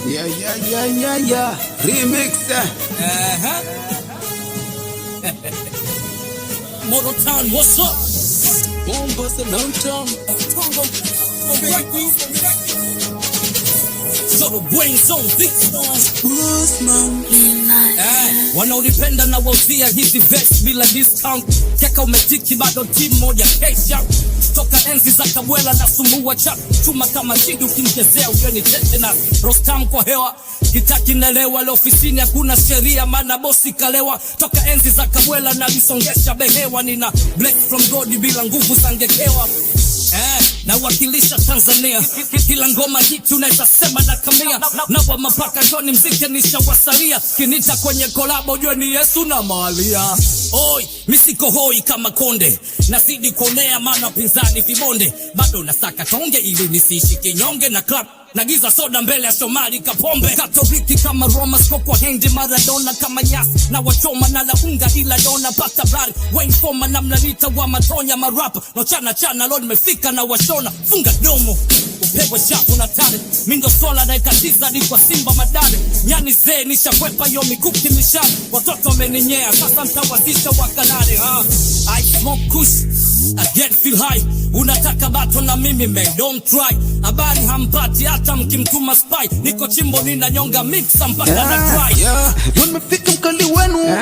Yeah. Remix. Motor Town, what's up? Mombasa downtown. So the brains on this Bossman. wanaolipenda na wauzia hizi vest bila discount. Keka umetiki bado team moja kesha. Toka enzi za Kabwela na Sumua cha chuma kama shidi ukimchezea ugeni tete na Rostam kwa hewa. Kitaki nelewa leo ofisini hakuna sheria maana bosi kalewa. Toka enzi za Kabwela na lisongesha behewa nina black from God bila nguvu zangekewa. Na wakilisha Tanzania kila ngoma hiti unaweza sema na kamia. Na wa mapaka joni mzike nishawasalia. Kinita kwenye kolabo jua ni Yesu na Malia. Oi, misiko hoi kama konde. Nazidi konea maana pinzani vibonde. Bado nasaka tonge ili nisiishi kinyonge na club. Nagiza soda mbele ya Somali Kapombe. Katoliki kama Roma skokwa hendi Maradona kama nyasi. Na wachoma na launga ila dona pata blari. Wayne Foma na mlanita wa matonya marapa. No chana lord mefika na washona. Funga domo upewe shafu na tare. Mindo sola na ikatiza di kwa Simba madare. Nyani zee nisha kwepa yo mikuki mishari. Watoto meninyea sasa mtawazisha wakalare. I smoke kush, I get feel high. Unataka bato na mimi man, don't try. Habari hampati hata mkimtuma spy. Niko chimbo nina nyonga mixa mpaka na dry. Wamefika mkali wenu,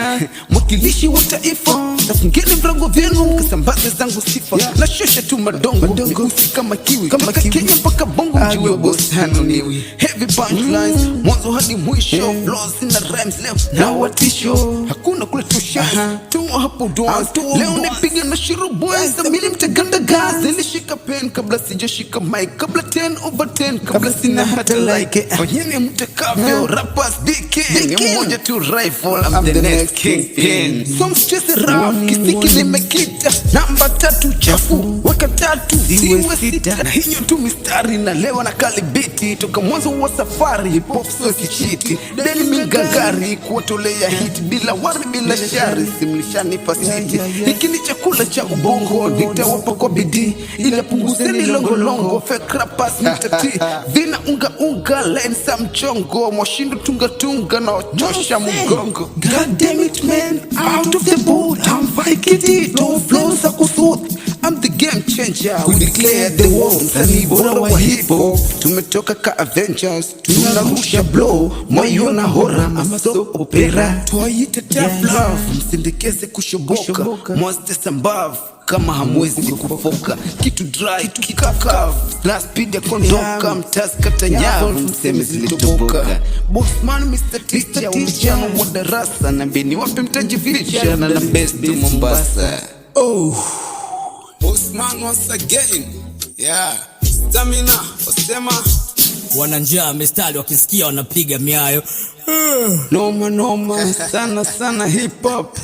mwakilishi wa taifa. Nafungeni mrango vyenu, kasambaze zangu sifa. Na shosha tu madongo, migusi kama kiwi. Kama Kenya mpaka bongo mjiwe boss hanoniwi. Heavy punchlines, mwanzo hadi mwisho. Flows in the rhymes leo na watisho. Hakuna kule tusha, tuwa hapo doa. Leo nipiga na shiru boys, amili mteganda gas. Nilishika pen kabla sijashika mic. Kabla 10/10, kabla sina hata like. Fanyeni mtekavyo, rappers DK. Mmoja tu rifle, I'm the next kingpin. Some stress rough, kisiki nimekita. Namba 3 chafu, waka 3 siwe 6. Na hinyo tu mistari na lewa na kalibiti. Toka mwanzo wa safari, hip hop so kichiti. Deli mingangari, kuwatolea hit. Bila wari bila shari, simlishani pasiti. Hiki ni chakula cha ubongo, nitawapa kwa bidii. Ila punguzeni longo, fake rappers mtati. Vina unga, lensa mchongo. Mwashindu tunga na wachosha mgongo. God damn it man, out of the boat. I'm Vikiti, no flows akusud. I'm the game changer, we declare the war. Msanii bora wa hip hop. Tumetoka ka Avengers, tunarusha blow. Moyo na horror, ama soap opera. Tuwaite tough love, msindikeze kushoboka. Monster sambavu, kama hamwezi kufoka. Kitu dry, kikakavu. Na speed ya kondoka, mtaskata nyavu. Mseme zilitoboka. Bossman, Mr. Teacher, umechana wa darasa. Nambeni wape mtajificha na best Mombasa. Bossman once again. Stamina, wasema wananjaa mistari wakisikia wanapiga miayo. Noma sana hip hop.